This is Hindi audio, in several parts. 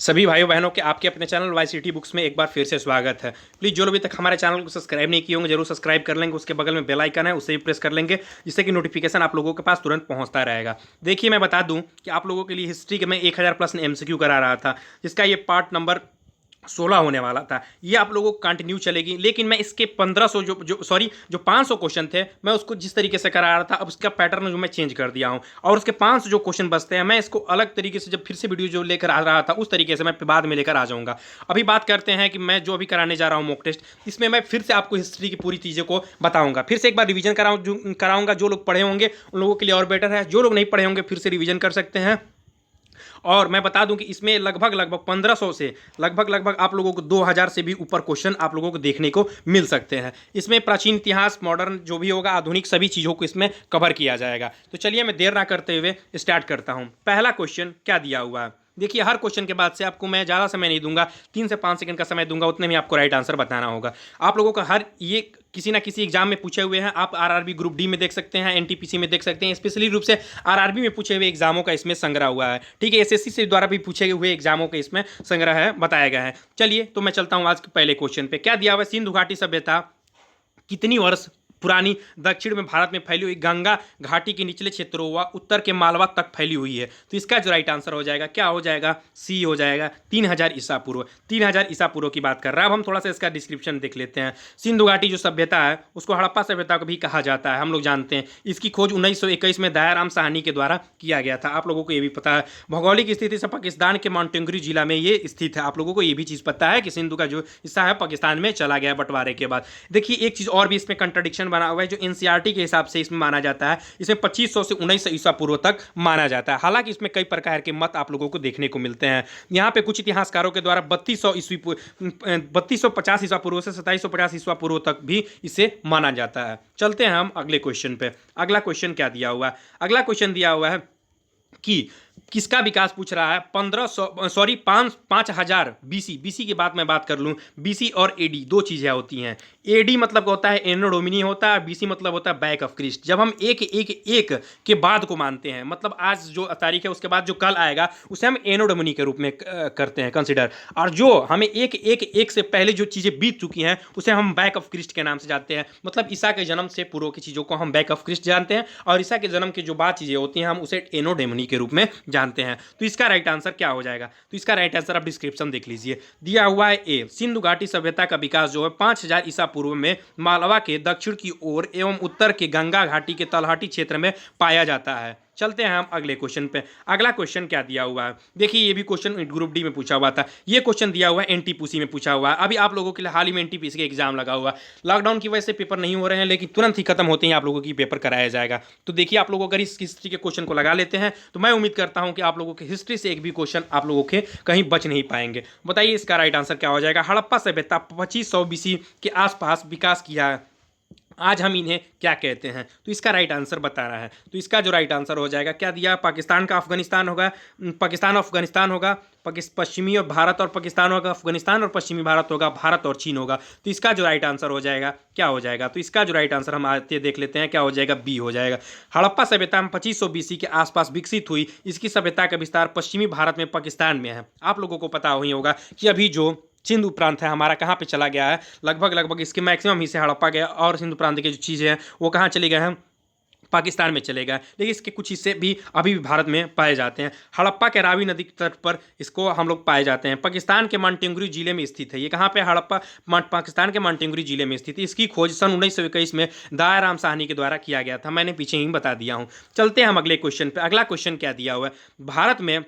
सभी भाइयों बहनों के आपके अपने चैनल वाई सिटी बुक्स में एक बार फिर से स्वागत है। प्लीज़ जो लोग अभी तक हमारे चैनल को सब्सक्राइब नहीं किए होंगे जरूर सब्सक्राइब कर लेंगे। उसके बगल में बेल आइकन है उसे भी प्रेस कर लेंगे जिससे कि नोटिफिकेशन आप लोगों के पास तुरंत पहुंचता रहेगा। देखिए मैं बता दूं कि आप लोगों के लिए हिस्ट्री के मैं 1000 प्रश्न एमसीक्यू करा रहा था जिसका ये पार्ट नंबर 16 होने वाला था। ये आप लोगों को कंटिन्यू चलेगी, लेकिन मैं इसके 1500 जो 500 क्वेश्चन थे मैं उसको जिस तरीके से करा रहा था अब उसका पैटर्न जो मैं चेंज कर दिया हूँ और उसके 500 जो क्वेश्चन बचते हैं मैं इसको अलग तरीके से जब फिर से वीडियो जो लेकर आ रहा था उस तरीके से मैं बाद में लेकर आ जाऊँगा। अभी बात करते हैं कि मैं जो अभी कराने जा रहा हूँ मॉक टेस्ट, इसमें मैं फिर से आपको हिस्ट्री की पूरी चीज़ों को बताऊँगा। फिर से एक बार रिविजन कराऊँगा। जो लोग पढ़े होंगे उन लोगों के लिए और बेटर है, जो लोग नहीं पढ़े होंगे फिर से रिविजन कर सकते हैं। और मैं बता दूं कि इसमें लगभग 1500 से लगभग आप लोगों को 2000 से भी ऊपर क्वेश्चन आप लोगों को देखने को मिल सकते हैं। इसमें प्राचीन इतिहास, मॉडर्न जो भी होगा, आधुनिक सभी चीज़ों को इसमें कवर किया जाएगा। तो चलिए मैं देर ना करते हुए स्टार्ट करता हूं। पहला क्वेश्चन क्या दिया हुआ है, देखिए हर क्वेश्चन के बाद से आपको मैं ज़्यादा समय नहीं दूंगा, 3 से 5 सेकंड का समय दूंगा, उतने में आपको राइट आंसर बताना होगा। आप लोगों का हर ये किसी ना किसी एग्जाम में पूछे हुए हैं। आप आरआरबी ग्रुप डी में देख सकते हैं, एनटीपीसी में देख सकते हैं, स्पेशली रूप से आरआरबी में पूछे हुए एग्जामों का इसमें संग्रह हुआ है। ठीक है, एसएससी से द्वारा भी पूछे हुए एग्जामों के इसमें संग्रह है, बताया गया है। चलिए तो मैं चलता हूं आज के पहले क्वेश्चन पे। क्या दिया हुआ, सिंधु घाटी सभ्यता कितनी वर्ष पुरानी दक्षिण में भारत में फैली हुई गंगा घाटी के निचले क्षेत्रों व उत्तर के मालवा तक फैली हुई है। तो इसका जो राइट आंसर हो जाएगा क्या हो जाएगा, सी हो जाएगा, 3000 ईसा पूर्व। 3000 ईसा पूर्व की बात कर रहा है। अब हम थोड़ा सा इसका डिस्क्रिप्शन देख लेते हैं। सिंधु घाटी जो सभ्यता है उसको हड़प्पा सभ्यता को भी कहा जाता है, हम लोग जानते हैं। इसकी खोज 1921 में दयाराम साहनी के द्वारा किया गया था, आप लोगों को ये भी पता है। भौगोलिक स्थिति से पाकिस्तान के माउंटेनगरी जिला में ये स्थित है। आप लोगों को ये भी चीज़ पता है कि सिंधु का जो हिस्सा है पाकिस्तान में चला गया बंटवारे के बाद। देखिए एक चीज़ और भी इसमें कंट्राडिक्शन बना हुआ है जो एनसीईआरटी के हिसाब से इसमें माना जाता है। इसमें 2500 से 1900 ईसा पूर्व तक माना जाता है। हालांकि इसमें कई प्रकार के मत आप लोगों को देखने को मिलते हैं। यहाँ पे कुछ इतिहासकारों के द्वारा 3250 ईसा पूर्व से 2750 ईसा पूर्व तक भी इसे माना जाता है। चलते हैं हम अगले क्वेश्चन पे। अगला क्वेश्चन क्या दिया हुआ है, अगला क्वेश्चन दिया हुआ है कि किसका विकास पूछ रहा है 5000 बीसी की बात मैं बात कर लूँ। बीसी और एडी दो चीज़ें होती हैं। एडी मतलब होता है एनो डोमिनी होता है, बीसी मतलब होता है बैक ऑफ क्रिस्ट। जब हम एक के बाद को मानते हैं, मतलब आज जो तारीख है उसके बाद जो कल आएगा उसे हम एनो डोमिनी के रूप में करते हैं कंसिडर। और जो हमें एक से पहले जो चीज़ें बीत चुकी हैं उसे हम बैक ऑफ क्रिस्ट के नाम से जानते हैं। मतलब ईसा के जन्म से पूर्व की चीज़ों को हम बैक ऑफ क्रिस्ट जानते हैं और ईसा के जन्म के जो बाद चीज़ें होती हैं हम उसे एनो डोमिनी के रूप में जानते हैं। तो इसका राइट आंसर क्या हो जाएगा, तो इसका राइट आंसर आप डिस्क्रिप्शन देख लीजिए। दिया हुआ है ए, सिंधु घाटी सभ्यता का विकास जो है 5000 ईसा पूर्व में मालवा के दक्षिण की ओर एवं उत्तर के गंगा घाटी के तलहटी क्षेत्र में पाया जाता है। चलते हैं हम अगले क्वेश्चन पे। अगला क्वेश्चन क्या दिया हुआ है, देखिए ये भी क्वेश्चन ग्रुप डी में पूछा हुआ था। ये क्वेश्चन दिया हुआ है एनटीपीसी में पूछा हुआ है। अभी आप लोगों के लिए हाल ही में एनटीपीसी का एग्जाम लगा हुआ है। लॉकडाउन की वजह से पेपर नहीं हो रहे हैं, लेकिन तुरंत ही खत्म होते हैं आप लोगों की पेपर कराया जाएगा। तो देखिए आप लोग अगर इस हिस्ट्री के क्वेश्चन को लगा लेते हैं तो मैं उम्मीद करता हूं कि आप लोगों की हिस्ट्री से एक भी क्वेश्चन आप लोगों के कहीं बच नहीं पाएंगे। बताइए इसका राइट आंसर क्या हो जाएगा। हड़प्पा सभ्यता 2500 बीसी के आसपास विकास किया है, आज हम इन्हें क्या कहते हैं, तो इसका राइट आंसर बता रहा है। तो इसका जो राइट आंसर हो जाएगा क्या दिया, पाकिस्तान का अफगानिस्तान होगा, पाकिस्तान अफगानिस्तान होगा, पश्चिमी और भारत और पाकिस्तान होगा, अफगानिस्तान और पश्चिमी भारत होगा, भारत और चीन होगा। तो इसका जो राइट आंसर हो जाएगा क्या हो जाएगा, तो इसका जो राइट आंसर हम आते देख लेते हैं क्या हो जाएगा, बी हो जाएगा। हड़प्पा सभ्यता 2500 बीसी के आसपास विकसित हुई। इसकी सभ्यता का विस्तार पश्चिमी भारत में पाकिस्तान में है। आप लोगों को पता ही होगा कि अभी जो सिंधु प्रांत है हमारा कहाँ पे चला गया है, लगभग इसके मैक्सिमम हिस्से हड़प्पा गया और सिंधु प्रांत की जो चीज़ें हैं वो कहाँ चले गए हैं, पाकिस्तान में चले गए। लेकिन इसके कुछ हिस्से भी अभी भी भारत में पाए जाते हैं। हड़प्पा के रावी नदी के तट पर इसको हम लोग पाए जाते हैं। पाकिस्तान के माउंटेनगरी जिले में स्थित है। ये कहाँ पे, हड़प्पा पाकिस्तान के माउंटेनगरी जिले में स्थित है। इसकी खोज सन 1921 में दयाराम साहनी के द्वारा किया गया था, मैंने पीछे ही बता दिया हूँ। चलते हैं हम अगले क्वेश्चन पर। अगला क्वेश्चन क्या दिया हुआ है, भारत में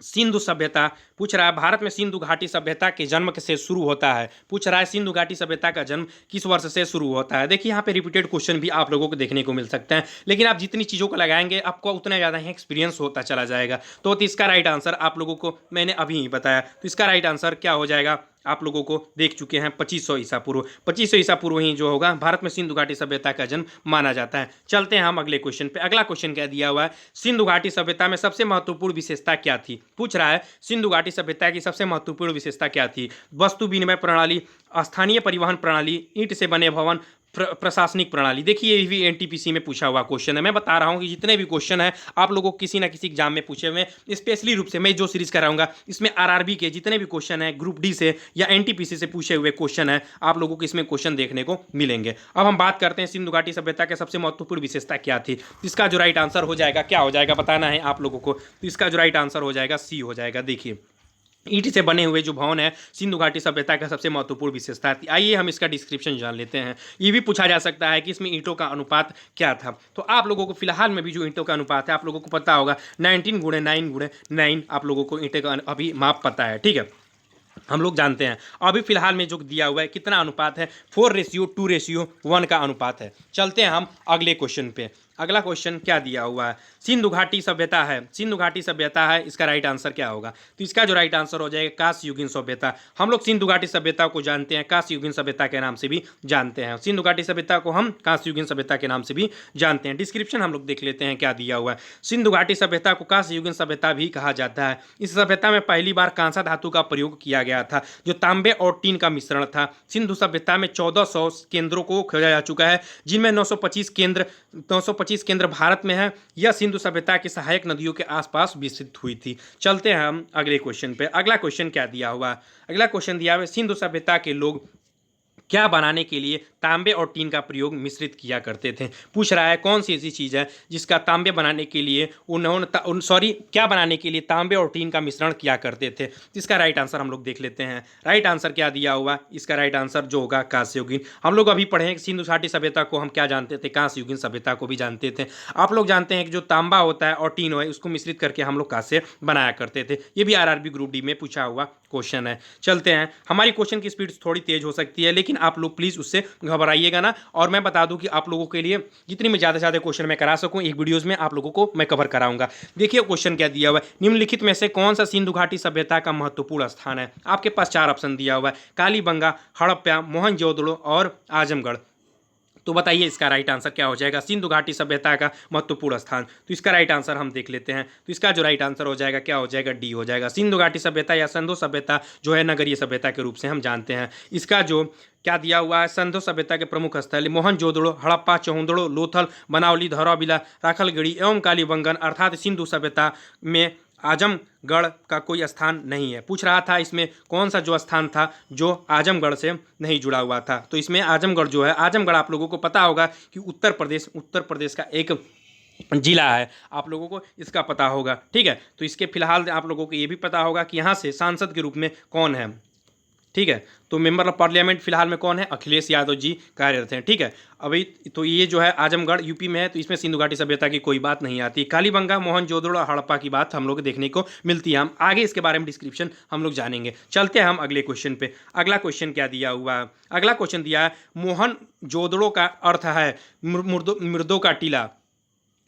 सिंधु सभ्यता पूछ रहा है, भारत में सिंधु घाटी सभ्यता के जन्म से शुरू होता है। पूछ रहा है सिंधु घाटी सभ्यता का जन्म किस वर्ष से शुरू होता है। देखिए यहाँ पे रिपीटेड क्वेश्चन भी आप लोगों को देखने को मिल सकते हैं, लेकिन आप जितनी चीज़ों को लगाएंगे आपको उतना ज़्यादा ही एक्सपीरियंस होता चला जाएगा। तो इसका राइट आंसर आप लोगों को मैंने अभी ही बताया। तो इसका राइट आंसर क्या हो जाएगा, आप लोगों को देख चुके हैं 2500 ईसा पूर्व। 2500 ईसा पूर्व ही जो होगा भारत में सिंधु घाटी सभ्यता का जन्म माना जाता है। चलते हैं हम अगले क्वेश्चन पे। अगला क्वेश्चन क्या दिया हुआ है, सिंधु घाटी सभ्यता में सबसे महत्वपूर्ण विशेषता क्या थी। पूछ रहा है सिंधु घाटी सभ्यता की सबसे महत्वपूर्ण विशेषता क्या थी। वस्तु विनिमय प्रणाली, स्थानीय परिवहन प्रणाली, ईंट से बने भवन, प्रशासनिक प्रणाली। देखिए ये भी एनटीपीसी में पूछा हुआ क्वेश्चन है। मैं बता रहा हूँ कि जितने भी क्वेश्चन है आप लोगों को किसी ना किसी एग्जाम में पूछे हुए, स्पेशली रूप से मैं जो सीरीज कराऊंगा इसमें आरआरबी के जितने भी क्वेश्चन है, ग्रुप डी से या एनटीपीसी से पूछे हुए क्वेश्चन है, आप लोगों को इसमें क्वेश्चन देखने को मिलेंगे। अब हम बात करते हैं सिंधु घाटी सभ्यता के सबसे महत्वपूर्ण विशेषता क्या थी। इसका जो राइट आंसर हो जाएगा, क्या हो जाएगा बताना है आप लोगों को। तो इसका जो राइट आंसर हो जाएगा सी हो जाएगा। देखिए ईंट से बने हुए जो भवन है सिंधु घाटी सभ्यता का सबसे महत्वपूर्ण विशेषता थी। आइए हम इसका डिस्क्रिप्शन जान लेते हैं। ये भी पूछा जा सकता है कि इसमें ईंटों का अनुपात क्या था। तो आप लोगों को फिलहाल में भी जो ईंटों का अनुपात है आप लोगों को पता होगा 19:9:9 आप लोगों को ईंटे का अभी माप पता है, ठीक है, हम लोग जानते हैं। अभी फिलहाल में जो दिया हुआ है कितना अनुपात है, 4:2:1 का अनुपात है। चलते हैं हम अगले क्वेश्चन पे। अगला क्वेश्चन क्या दिया हुआ है, सिंधु घाटी सभ्यता है, सिंधु घाटी सभ्यता है, इसका राइट आंसर क्या होगा। तो इसका जो राइट आंसर हो जाएगा कांस्य युगीन सभ्यता। हम लोग सिंधु घाटी सभ्यता को जानते हैं कांस्य युगीन सभ्यता के नाम से भी जानते हैं। सिंधु घाटी सभ्यता को हम कांस्य युगीन सभ्यता के नाम से भी जानते हैं। डिस्क्रिप्शन हम लोग देख लेते हैं क्या दिया हुआ है। सिंधु घाटी सभ्यता को कांस्य युगीन सभ्यता भी कहा जाता है। इस सभ्यता में पहली बार कांसा धातु का प्रयोग किया गया था जो तांबे और टीन का मिश्रण था। सिंधु सभ्यता में 1400 केंद्रों को खोजा जा चुका है जिनमें 925 केंद्र भारत में है। यह सिंधु सभ्यता की सहायक नदियों के आसपास विस्तृत हुई थी। चलते हैं हम अगले क्वेश्चन पे। अगला क्वेश्चन क्या दिया हुआ है, अगला क्वेश्चन दिया हुआ है सिंधु सभ्यता के लोग क्या बनाने के लिए तांबे और टीन का प्रयोग मिश्रित किया करते थे। पूछ रहा है कौन सी ऐसी चीज़ है जिसका तांबे बनाने के लिए क्या बनाने के लिए तांबे और टीन का मिश्रण किया करते थे। इसका राइट आंसर हम लोग देख लेते हैं। राइट आंसर क्या दिया हुआ, इसका राइट आंसर जो होगा कांस्य युगीन। हम लोग अभी पढ़े कि सिंधु घाटी सभ्यता को हम क्या जानते थे, कांस्य युगीन सभ्यता को भी जानते थे। आप लोग जानते हैं कि जो तांबा होता है और टीन है उसको मिश्रित करके हम लोग कांस्य बनाया करते थे। ये भी आरआरबी ग्रुप डी में पूछा हुआ क्वेश्चन है। चलते हैं, हमारी क्वेश्चन की स्पीड थोड़ी तेज हो सकती है लेकिन आप लोग प्लीज़ उससे घबराइएगा ना। और मैं बता दूं कि आप लोगों के लिए जितनी मैं ज़्यादा से ज़्यादा क्वेश्चन मैं करा सकूं एक वीडियोस में आप लोगों को मैं कवर कराऊंगा। देखिए क्वेश्चन क्या दिया हुआ है, निम्नलिखित में से कौन सा सिंधु घाटी सभ्यता का महत्वपूर्ण स्थान है। आपके पास 4 ऑप्शन दिया हुआ है, कालीबंगा, हड़प्पा, मोहनजोदड़ो और आजमगढ़। तो बताइए इसका राइट आंसर क्या हो जाएगा, सिंधु घाटी सभ्यता का महत्वपूर्ण स्थान। तो इसका राइट आंसर हम देख लेते हैं। तो इसका जो राइट आंसर हो जाएगा क्या हो जाएगा, डी हो जाएगा। सिंधु घाटी सभ्यता या सिंधु सभ्यता जो है नगरीय सभ्यता के रूप से हम जानते हैं। इसका जो क्या दिया हुआ है, सिंधु सभ्यता के प्रमुख स्थल मोहनजोदड़ो, हड़प्पा, चौहदड़ो, लोथल, बनावली, धौराबिला, राखलगढ़ी एवं कालीबंगन अर्थात सिंधु सभ्यता में आजमगढ़ का कोई स्थान नहीं है। पूछ रहा था इसमें कौन सा जो स्थान था जो आजमगढ़ से नहीं जुड़ा हुआ था। तो इसमें आजमगढ़ जो है, आजमगढ़ आप लोगों को पता होगा कि उत्तर प्रदेश का एक जिला है, आप लोगों को इसका पता होगा, ठीक है। तो इसके फिलहाल आप लोगों को ये भी पता होगा कि यहाँ से सांसद के रूप में कौन है, ठीक है। तो मेंबर ऑफ पार्लियामेंट फिलहाल में कौन है, अखिलेश यादव जी कार्यरत हैं, ठीक है। अभी तो ये जो है आजमगढ़ यूपी में है तो इसमें सिंधु घाटी सभ्यता की कोई बात नहीं आती। कालीबंगा, मोहनजोदड़ो, हड़प्पा की बात हम लोग देखने को मिलती है। हम आगे इसके बारे में डिस्क्रिप्शन हम लोग जानेंगे। चलते हैं हम अगले क्वेश्चन पे। अगला क्वेश्चन क्या दिया हुआ है, अगला क्वेश्चन दिया है मोहनजोदड़ो का अर्थ है मृदों का टीला।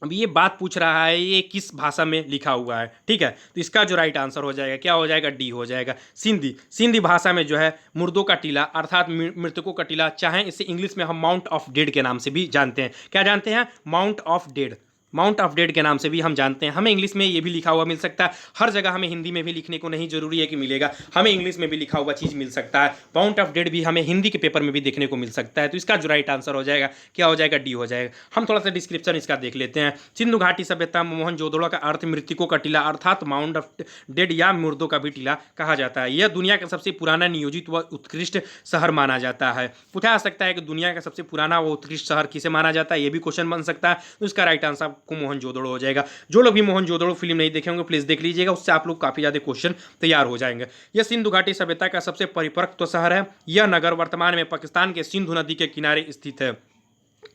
अब ये बात पूछ रहा है ये किस भाषा में लिखा हुआ है, ठीक है। तो इसका जो राइट आंसर हो जाएगा क्या हो जाएगा, डी हो जाएगा। सिंधी भाषा में जो है मुर्दों का टीला अर्थात मृतकों का टीला, चाहे इसे इंग्लिश में हम माउंट ऑफ डेड के नाम से भी जानते हैं। क्या जानते हैं, mount of dead, mount of dead के नाम से भी हम जानते हैं। हमें इंग्लिश में ये भी लिखा हुआ मिल सकता है, हर जगह हमें हिंदी में भी लिखने को नहीं जरूरी है कि मिलेगा, हमें इंग्लिश में भी लिखा हुआ चीज़ मिल सकता है। माउंट ऑफ डेड भी हमें हिंदी के पेपर में भी देखने को मिल सकता है। तो इसका जो राइट आंसर हो जाएगा क्या हो जाएगा, डी हो जाएगा। हम थोड़ा सा डिस्क्रिप्शन इसका देख लेते हैं। सिंधु घाटी सभ्यता में मोहनजोदड़ो का अर्थ मृतकों का टीला अर्थात माउंट ऑफ डेड या मुर्दों का भी टीला कहा जाता है। यह दुनिया का सबसे पुराना नियोजित व उत्कृष्ट शहर माना जाता है। पूछा जा सकता है कि दुनिया का सबसे पुराना व उत्कृष्ट शहर किसे माना जाता है, ये भी क्वेश्चन बन सकता है। तो इसका राइट आंसर आपको मोहनजोदड़ो जाएगा। जो लोग भी मोहनजोदड़ो फिल्म नहीं देखे होंगे प्लीज देख लीजिएगा, उससे आप लोग काफी ज्यादा क्वेश्चन तैयार हो जाएंगे। यह सिंधु घाटी सभ्यता का सबसे परिपक्व शहर है। यह नगर वर्तमान में पाकिस्तान के सिंधु नदी के किनारे स्थित है।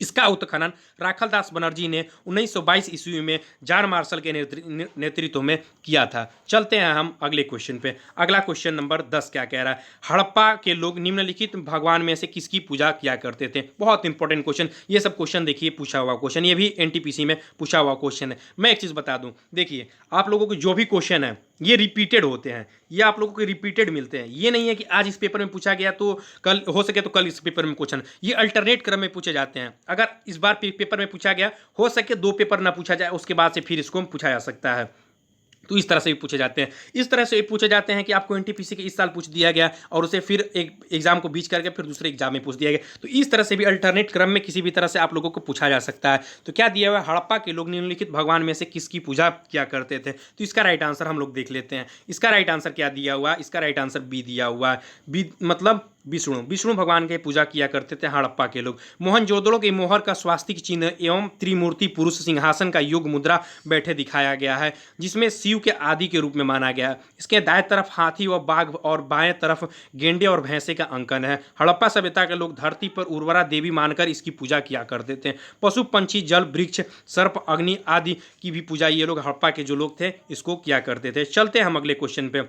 इसका उत्खनन राखलदास बनर्जी ने 1922 ईस्वी में जान मार्शल के नेतृत्व में किया था। चलते हैं हम अगले क्वेश्चन पे। अगला क्वेश्चन नंबर 10 क्या कह रहा है, हड़प्पा के लोग निम्नलिखित भगवान में से किसकी पूजा किया करते थे। बहुत इंपॉर्टेंट क्वेश्चन, ये सब क्वेश्चन देखिए पूछा हुआ क्वेश्चन, ये भी एनटीपीसी में पूछा हुआ क्वेश्चन है। मैं एक चीज़ बता दूं, देखिए आप लोगों को जो भी क्वेश्चन है ये रिपीटेड होते हैं, ये आप लोगों को रिपीटेड मिलते हैं। ये नहीं है कि आज इस पेपर में पूछा गया तो कल हो सके तो कल इस पेपर में क्वेश्चन, ये अल्टरनेट क्रम में पूछे जाते हैं। अगर इस बार पेपर में पूछा गया, हो सके 2 पेपर ना पूछा जाए, उसके बाद से फिर इसको पूछा जा सकता है। तो इस तरह से भी पूछे जाते हैं। इस तरह से पूछे जाते हैं कि आपको एनटीपीसी के इस साल पूछ दिया गया और उसे फिर एक एग्जाम को बीच करके फिर दूसरे एग्जाम में पूछ दिया गया। तो इस तरह से भी अल्टरनेट क्रम में किसी भी तरह से आप लोगों को पूछा जा सकता है। तो क्या दिया हुआ है, हड़प्पा के लोग निम्नलिखित भगवान में से किसकी पूजा किया करते थे। तो इसका राइट आंसर हम लोग देख लेते हैं। इसका राइट आंसर क्या दिया हुआ है, इसका राइट आंसर बी दिया हुआ है। बी मतलब विष्णु भगवान की पूजा किया करते थे हड़प्पा के लोग। मोहनजोदड़ो के मोहर का स्वास्तिक चिन्ह एवं त्रिमूर्ति पुरुष सिंहासन का योग मुद्रा बैठे दिखाया गया है, जिसमें शिव के आदि के रूप में माना गया है। इसके दाएं तरफ हाथी व बाघ और बाएं तरफ गेंडे और भैंसे का अंकन है। हड़प्पा सभ्यता के लोग धरती पर उर्वरा देवी मानकर इसकी पूजा किया करते थे। पशु पंछी जल वृक्ष सर्प अग्नि आदि की भी पूजा ये लोग हड़प्पा के जो लोग थे इसको किया करते थे। चलते हम अगले क्वेश्चन पे।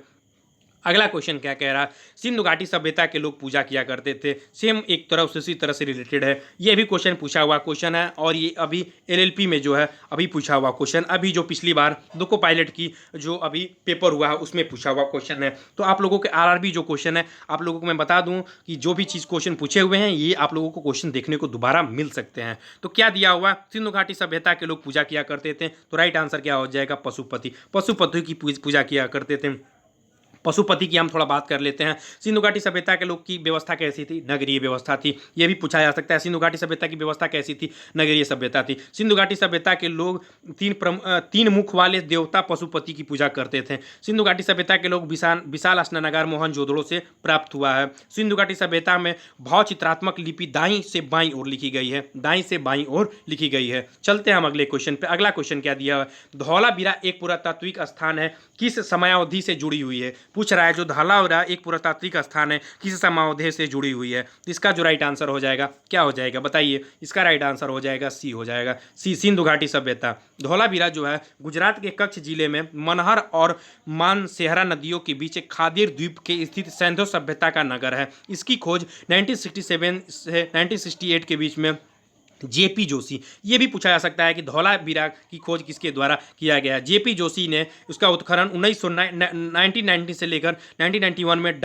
अगला क्वेश्चन क्या कह रहा है, सिंधु घाटी सभ्यता के लोग पूजा किया करते थे। सेम एक तरफ से इसी तरह से रिलेटेड है। ये भी क्वेश्चन पूछा हुआ क्वेश्चन है और ये अभी एलएलपी में जो है अभी पूछा हुआ क्वेश्चन, अभी जो पिछली बार लोको पायलट की जो अभी पेपर हुआ है उसमें पूछा हुआ क्वेश्चन है। तो आप लोगों के आरआरबी जो क्वेश्चन है, आप लोगों को मैं बता दूं कि जो भी चीज़ क्वेश्चन पूछे हुए हैं ये आप लोगों को क्वेश्चन देखने को दोबारा मिल सकते हैं। तो क्या दिया हुआ, सिंधु घाटी सभ्यता के लोग पूजा किया करते थे। तो राइट आंसर क्या हो जाएगा, पशुपति की पूजा किया करते थे। पशुपति की हम थोड़ा बात कर लेते हैं। सिंधु घाटी सभ्यता के लोग की व्यवस्था कैसी थी, नगरीय व्यवस्था थी। यह भी पूछा जा सकता है, सिंधु घाटी सभ्यता की व्यवस्था कैसी थी, नगरीय सभ्यता थी। सिंधु घाटी सभ्यता के लोग तीन मुख वाले देवता पशुपति की पूजा करते थे। सिंधु घाटी सभ्यता के लोग विशाल स्नानागार मोहनजोदड़ो से प्राप्त हुआ है। सिंधु घाटी सभ्यता में भाव चित्रात्मक लिपि दाईं से बाईं ओर लिखी गई है, दाईं से बाईं ओर लिखी गई है। चलते हैं हम अगले क्वेश्चन पे। अगला क्वेश्चन क्या दिया है, धौलावीरा एक पुरातात्विक स्थान है, किस समयावधि से जुड़ी हुई है। पूछ रहा है जो धौलावीरा एक पुरातात्विक स्थान है किस समयावधि से जुड़ी हुई है। इसका जो राइट आंसर हो जाएगा क्या हो जाएगा बताइए। इसका राइट आंसर हो जाएगा सी हो जाएगा, सी सिंधु घाटी सभ्यता। धौलावीरा जो है गुजरात के कच्छ जिले में मनहर और मानसेहरा नदियों के बीच एक खादीर द्वीप के स्थित सिंधु सभ्यता का नगर है। इसकी खोज 1967 से 1968 के बीच में जेपी जोशी, ये भी पूछा जा सकता है कि धौलावीरा की खोज किसके द्वारा किया गया। जेपी जोशी ने उसका उत्खनन 1990 से लेकर 1991 में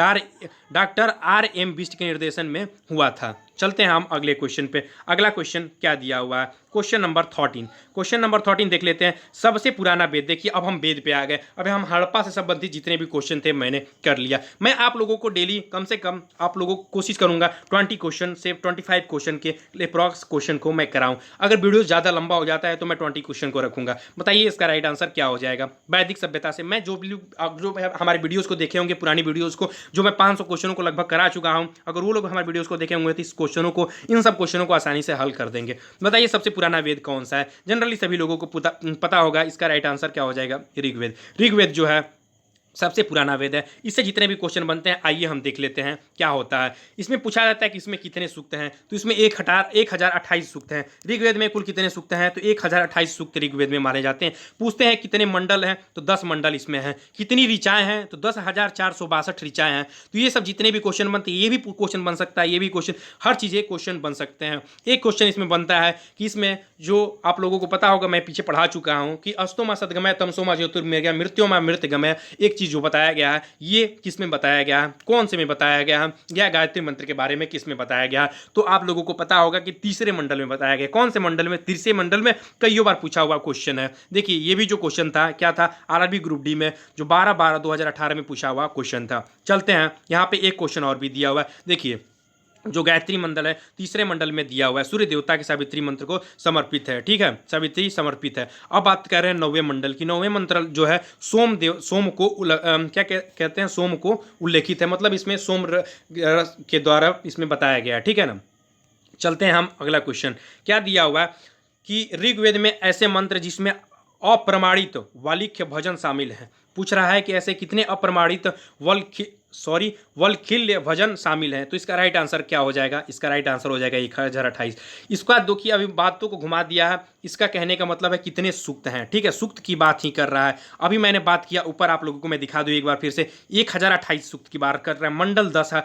डॉक्टर आर.एम. बिष्ट के निर्देशन में हुआ था। चलते हैं हम अगले क्वेश्चन पे। अगला क्वेश्चन क्या दिया हुआ है, क्वेश्चन नंबर 13। क्वेश्चन नंबर 13 देख लेते हैं। सबसे पुराना वेद, देखिए अब हम वेद पे आ गए। अब हम हड़प्पा से संबंधित जितने भी क्वेश्चन थे मैंने कर लिया। मैं आप लोगों को डेली कम से कम आप लोगों को कोशिश करूंगा 20 क्वेश्चन से 25 क्वेश्चन के अप्रॉक्स क्वेश्चन को मैं कराऊं। अगर वीडियो ज़्यादा लंबा हो जाता है तो मैं 20 क्वेश्चन को रखूंगा। बताइए इसका राइट आंसर क्या हो जाएगा। वैदिक सभ्यता से मैं जो हमारे वीडियोज़ को देखे होंगे, पुरानी वीडियोज़ को जो मैं 500 क्वेश्चनों को लगभग करा चुका हूँ, अगर वो लोग हमारे वीडियोज़ को देखे होंगे तो इस क्वेश्चनों को, इन सब क्वेश्चनों को आसानी से हल कर देंगे। बताइए सबसे पुराना वेद कौन सा है। जनरली सभी लोगों को पता होगा। इसका राइट आंसर क्या हो जाएगा, ऋग्वेद। ऋग्वेद जो है सबसे पुराना वेद है। इससे जितने भी क्वेश्चन बनते हैं आइए हम देख लेते हैं क्या होता है। इसमें पूछा जाता है कि इसमें कितने सूक्त हैं, तो इसमें 1028 सूक्त हैं। ऋग्वेद में कुल कितने सूक्त हैं, तो 1028 सूक्त ऋग्वेद में माने जाते हैं। पूछते हैं कितने मंडल हैं, तो 10 मंडल इसमें हैं। कितनी ऋचाएं हैं, तो 10,462 ऋचाएं हैं। तो ये सब जितने भी क्वेश्चन बनते हैं, ये भी क्वेश्चन बन सकता है, ये भी क्वेश्चन, हर चीज़ क्वेश्चन बन सकते हैं। एक क्वेश्चन इसमें बनता है कि इसमें जो आप लोगों को पता होगा, मैं पीछे पढ़ा चुका हूँ कि अस्तोमा सदगमय तमसोमा ज्योतिर्मय मृत्योमा मृतगमय, एक चीज़ जो बताया गया है ये किस में बताया गया है, कौन से में बताया गया है, या गायत्री मंत्र के बारे में किस में बताया गया है। तो आप लोगों को पता होगा कि तीसरे मंडल में बताया गया। कौन से मंडल में, तीसरे मंडल में। कई बार पूछा हुआ क्वेश्चन है। देखिए ये भी जो क्वेश्चन था क्या था, आरआरबी ग्रुप डी में जो 12/12/2018 में पूछा हुआ क्वेश्चन था। चलते हैं यहाँ पे एक क्वेश्चन और भी दिया हुआ है। देखिए जो गायत्री मंडल है तीसरे मंडल में दिया हुआ है, सूर्य देवता के सावित्री मंत्र को समर्पित है। ठीक है, सावित्री समर्पित है। अब बात कर रहे हैं 9वें मंडल की। 9वें मंत्र जो है सोम को क्या कहते हैं, सोम को उल्लेखित है। मतलब इसमें सोम के द्वारा इसमें बताया गया है। ठीक है ना। चलते हैं हम अगला क्वेश्चन क्या दिया हुआ है कि ऋग्वेद में ऐसे मंत्र जिसमें अप्रमाणित वालिख्य भजन शामिल है। पूछ रहा है कि ऐसे कितने अप्रमाणित वलखिल्य भजन शामिल हैं। तो इसका राइट आंसर क्या हो जाएगा, इसका राइट आंसर हो जाएगा 1028। इसका देखिए अभी बातों को घुमा दिया है। इसका कहने का मतलब है कितने सूक्त हैं। ठीक है, सूक्त की बात ही कर रहा है। अभी मैंने बात किया ऊपर, आप लोगों को मैं दिखा दूं एक बार फिर से, 1028 सूक्त की बात कर रहे हैं। मंडल 10 है,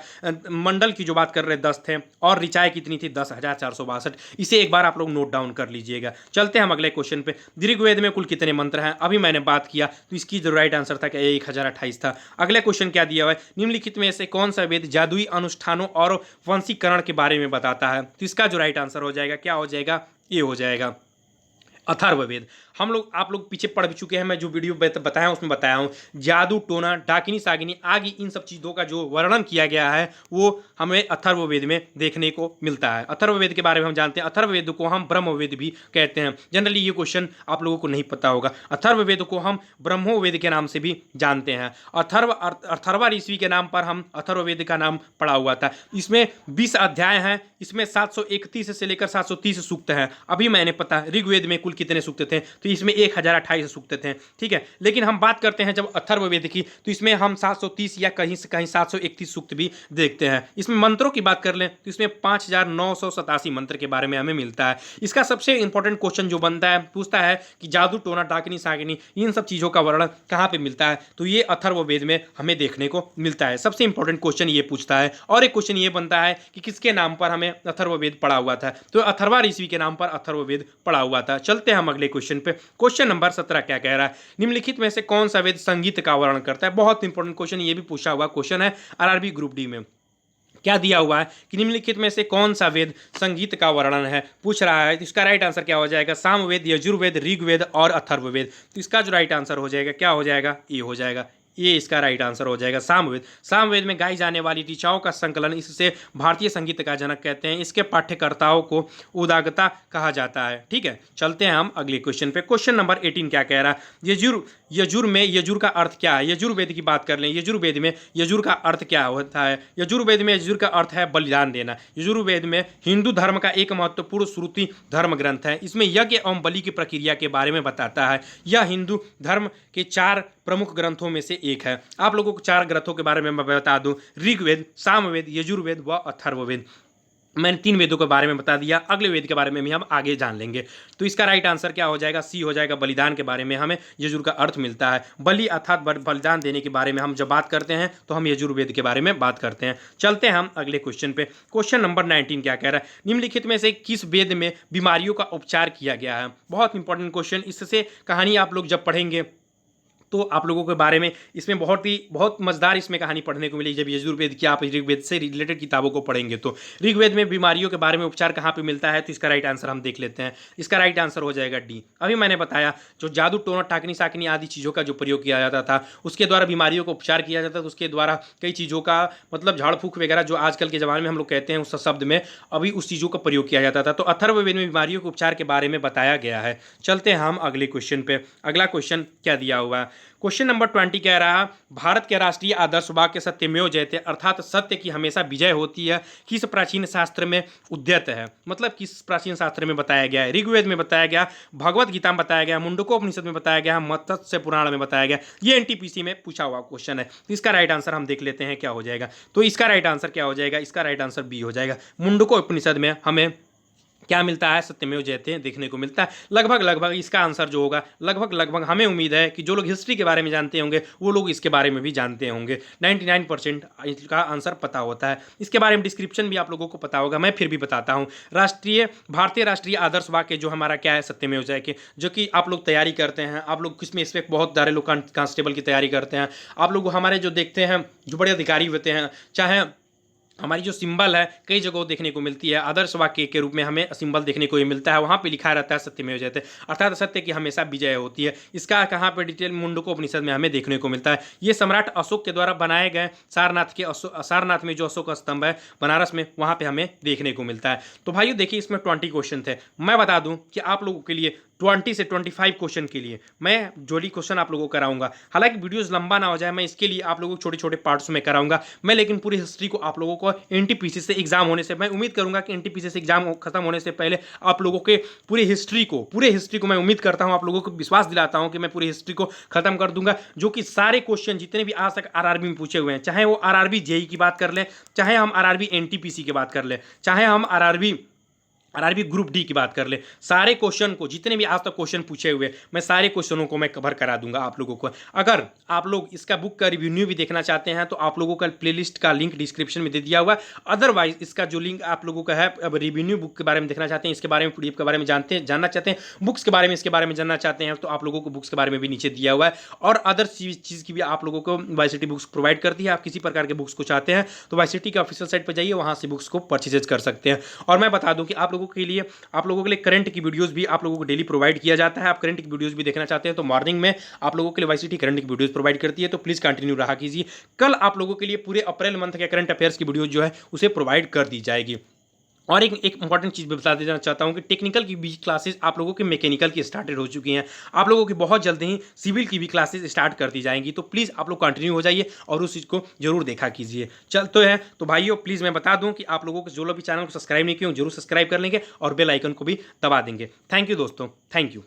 मंडल की जो बात कर रहे हैं 10 थे, और ऋचाएँ कितनी थी, 10,462। इसे एक बार आप लोग नोट डाउन कर लीजिएगा। चलते हैं हम अगले क्वेश्चन पे। ऋग्वेद में कुल कितने मंत्र हैं, अभी मैंने बात किया, तो इसकी जो राइट आंसर था क्या, 1028 था। अगले क्वेश्चन क्या दिया हुआ है, निम्नलिखित में से कौन सा वेद जादुई अनुष्ठानों और वंशीकरण के बारे में बताता है। तो इसका जो राइट आंसर हो जाएगा क्या हो जाएगा, ये हो जाएगा अथर्ववेद। हम लोग आप लोग पीछे पढ़ भी चुके हैं, मैं जो वीडियो बताया उसमें बताया हूँ। जादू टोना डाकिनी सागिनी आदि इन सब चीज़ों का जो वर्णन किया गया है वो हमें अथर्ववेद में देखने को मिलता है। अथर्ववेद के बारे में हम जानते हैं, अथर्ववेद को हम ब्रह्मवेद भी कहते हैं। जनरली ये क्वेश्चन आप लोगों को नहीं पता होगा। अथर्ववेद को हम ब्रह्मोवेद के नाम से भी जानते हैं। अथर्वा ऋषि के नाम पर हम अथर्ववेद का नाम पड़ा हुआ था। इसमें 20 अध्याय हैं, इसमें 731 से लेकर 730 सूक्त हैं। अभी मैंने पता ऋग्वेद में कुल कितने सूक्त थे, तो इसमें 1028 सूक्त थे, ठीक है। लेकिन हम बात करते हैं जब अथर्ववेद की, तो इसमें हम 730 या कहीं से कहीं 731 सूक्त भी देखते हैं। इसमें मंत्रों की बात कर लें तो इसमें 5987 मंत्र के बारे में हमें मिलता है। इसका सबसे इंपॉर्टेंट क्वेश्चन जो बनता है, पूछता है कि जादू टोना डाकिनी सागिनी इन सब चीज़ों का वर्णन कहाँ पे मिलता है, तो ये अथर्ववेद में हमें देखने को मिलता है। सबसे इंपॉर्टेंट क्वेश्चन ये पूछता है। और एक क्वेश्चन ये बनता है कि किसके नाम पर हमें अथर्ववेद पड़ा हुआ था, तो अथर्वा ऋषि के नाम पर अथर्ववेद पड़ा हुआ था। चलते हैं हम अगले क्वेश्चन पे। क्वेश्चन नंबर 17 क्या कह रहा है, निम्नलिखित में से कौन सा वेद संगीत का वर्णन करता है। बहुत इंपॉर्टेंट क्वेश्चन, ये भी पूछा हुआ क्वेश्चन है आरआरबी ग्रुप डी में। क्या दिया हुआ है कि निम्नलिखित में से कौन सा वेद संगीत का वर्णन है, पूछ रहा है। तो इसका राइट आंसर क्या हो जाएगा, सामवेद, यजुर्वेद, ऋग्वेद और अथर्ववेद। तो इसका जो राइट आंसर हो जाएगा क्या हो जाएगा, ये हो जाएगा, ये इसका राइट आंसर हो जाएगा सामवेद। सामवेद में गाई जाने वाली ऋचाओं का संकलन, इससे भारतीय संगीत का जनक कहते हैं। इसके पाठ्यकर्ताओं को उदागता कहा जाता है, ठीक है। चलते हैं हम अगले क्वेश्चन पे। क्वेश्चन नंबर 18 क्या कह रहा है, यजुर में यजुर का अर्थ क्या है। यजुर्वेद की बात कर लें, यजुर्वेद में यजुर का अर्थ क्या होता है। यजुर्वेद में यजुर का अर्थ है बलिदान देना। यजुर्वेद में हिंदू धर्म का एक महत्वपूर्ण श्रुति धर्म ग्रंथ है। इसमें यज्ञ एवं बलि की प्रक्रिया के बारे में बताता है। यह हिंदू धर्म के 4 प्रमुख ग्रंथों में से एक है। आप लोगों को 4 ग्रंथों के बारे में मैं बता दूं, ऋग्वेद, सामवेद, यजुर्वेद व अथर्ववेद। मैंने 3 वेदों के बारे में बता दिया, अगले वेद के बारे में भी हम आगे जान लेंगे। तो इसका राइट आंसर क्या हो जाएगा, सी हो जाएगा। बलिदान के बारे में हमें यजुर का अर्थ मिलता है। बलि अर्थात बलिदान देने के बारे में हम जब बात करते हैं तो हम यजुर्वेद के बारे में बात करते हैं। चलते हैं हम अगले क्वेश्चन पे। क्वेश्चन नंबर 19 क्या कह रहा है, निम्नलिखित में से किस वेद में बीमारियों का उपचार किया गया है। बहुत इंपॉर्टेंट क्वेश्चन, इससे कहानी आप लोग जब पढ़ेंगे तो आप लोगों के बारे में इसमें बहुत मजेदार इसमें कहानी पढ़ने को मिली। जब यजुर्वेद की आप ऋग्वेद से रिलेटेड किताबों को पढ़ेंगे तो ऋग्वेद में बीमारियों के बारे में उपचार कहाँ पे मिलता है, तो इसका राइट आंसर हम देख लेते हैं। इसका राइट आंसर हो जाएगा डी। अभी मैंने बताया जो जादू टोना टाकनी साकनी आदि चीज़ों का जो प्रयोग किया जाता था, उसके द्वारा बीमारियों को उपचार किया जाता था। उसके द्वारा कई चीज़ों का मतलब झाड़ फूक वगैरह जो आजकल के ज़माने में हम लोग कहते हैं उस शब्द में, अभी उस चीज़ों का प्रयोग किया जाता था। तो अथर्ववेद में बीमारियों के उपचार के बारे में बताया गया है। चलते हैं हम अगले क्वेश्चन पे। अगला क्वेश्चन क्या दिया हुआ है, क्वेश्चन नंबर 20 कह रहा है, भारत के राष्ट्रीय आदर्श वाक्य सत्यमेव जयते अर्थात सत्य की हमेशा विजय होती है, किस प्राचीन शास्त्र में उद्यत है। मतलब किस प्राचीन शास्त्र में बताया गया है। ऋग्वेद में बताया गया, भगवत गीता में बताया गया, मुंडकोपनिषद में बताया गया, मत्स्य पुराण में बताया गया। ये एनटीपीसी में पूछा हुआ क्वेश्चन है। तो इसका राइट आंसर हम देख लेते हैं क्या हो जाएगा। तो इसका राइट आंसर क्या हो जाएगा, इसका राइट आंसर बी हो जाएगा। मुंडकोपनिषद में हमें क्या मिलता है, सत्यमेव जयते देखने को मिलता है। लगभग इसका आंसर जो होगा लगभग हमें उम्मीद है कि जो लोग हिस्ट्री के बारे में जानते होंगे वो लोग इसके बारे में भी जानते होंगे। 99% इसका आंसर पता होता है। इसके बारे में डिस्क्रिप्शन भी आप लोगों को पता होगा, मैं फिर भी बताता हूँ। भारतीय राष्ट्रीय आदर्श वाक्य जो हमारा क्या है, सत्यमेव जयते, जो कि आप लोग तैयारी करते हैं। आप लोग किसमें इस पर बहुत सारे लोग कांस्टेबल की तैयारी करते हैं। आप लोग हमारे जो देखते हैं जो बड़े अधिकारी होते हैं, चाहे हमारी जो सिंबल है कई जगहों देखने को मिलती है, आदर्श वाक्य के रूप में हमें सिंबल देखने को ही मिलता है। वहाँ पे लिखा रहता है सत्यमेव जयते अर्थात सत्य की हमेशा विजय होती है। इसका कहाँ पे डिटेल मुंडकोपनिषद में हमें देखने को मिलता है। ये सम्राट अशोक के द्वारा बनाए गए सारनाथ में जो अशोक स्तंभ है बनारस में, वहाँ पे हमें देखने को मिलता है। तो भाइयों देखिए इसमें 20 क्वेश्चन थे। मैं बता दूँ कि आप लोगों के लिए 20 से 25 क्वेश्चन के लिए मैं जोड़ी क्वेश्चन आप लोगों को कराऊंगा। हालांकि वीडियोस लंबा ना हो जाए, मैं इसके लिए आप लोगों को छोटे छोटे पार्ट्स में कराऊंगा। मैं लेकिन पूरी हिस्ट्री को आप लोगों को एनटीपीसी से एग्जाम होने से, मैं उम्मीद करूंगा कि एनटीपीसी से एग्जाम खत्म होने से पहले आप लोगों के पूरी हिस्ट्री को मैं उम्मीद करता हूं, आप लोगों को विश्वास दिलाता हूं कि मैं पूरी हिस्ट्री को खत्म कर दूंगा। जो कि सारे क्वेश्चन जितने भी आज तक आरआरबी में पूछे हुए हैं, चाहे वो आरआरबी जेई की बात कर लें, चाहे हम आरआरबी एनटीपीसी की बात कर लें, चाहे हम आरआरबी ग्रुप डी की बात कर ले, सारे क्वेश्चन को जितने भी आज तक क्वेश्चन पूछे हुए मैं सारे क्वेश्चनों को मैं कवर करा दूंगा आप लोगों को। अगर आप लोग इसका बुक का रिव्यू भी देखना चाहते हैं तो आप लोगों का प्लेलिस्ट का लिंक डिस्क्रिप्शन में दे दिया हुआ है। अदरवाइज इसका जो लिंक आप लोगों का है, अब रिव्यू बुक के बारे में देखना चाहते हैं, इसके बारे में पीडीएफ के बारे में जानना चाहते हैं, बुक्स के बारे में इसके बारे में जानना चाहते हैं, तो आप लोगों को बुक्स के बारे में भी नीचे दिया हुआ है। और अदर चीज़ की भी आप लोगों को वाईसीटी बुक्स प्रोवाइड करती है। आप किसी प्रकार के बुक्स को चाहते हैं तो वाईसीटी के ऑफिशियल साइट पर जाइए, वहाँ से बुक्स को परचेज कर सकते हैं। और मैं बता दूँ कि आप लोगों लोगों के लिए करंट की वीडियोस भी आप लोगों को डेली प्रोवाइड किया जाता है। आप करंट की वीडियोस भी देखना चाहते हैं तो मॉर्निंग में आप लोगों के लिए वाईसीटी करंट की वीडियोस प्रोवाइड करती है, तो प्लीज़ कंटिन्यू रहा कीजिए। कल आप लोगों के लिए पूरे अप्रैल मंथ के करंट अफेयर्स की वीडियोस जो है उसे प्रोवाइड कर दी जाएगी। और एक इंपॉर्टेंट चीज़ भी बता देना चाहता हूँ कि टेक्निकल की भी क्लासेस आप लोगों के मैकेनिकल की स्टार्टेड हो चुकी हैं। आप लोगों की बहुत जल्द ही सिविल की भी क्लासेस स्टार्ट कर दी जाएंगी, तो प्लीज़ आप लोग कंटिन्यू हो जाइए और उस चीज़ को जरूर देखा कीजिए। चल तो है तो भाइयों, प्लीज़ मैं बता दूँ कि आप लोगों को जो लोग भी चैनल को सब्सक्राइब नहीं किए जरूर सब्सक्राइब कर लेंगे और बेल आइकन को भी दबा देंगे। थैंक यू दोस्तों, थैंक यू।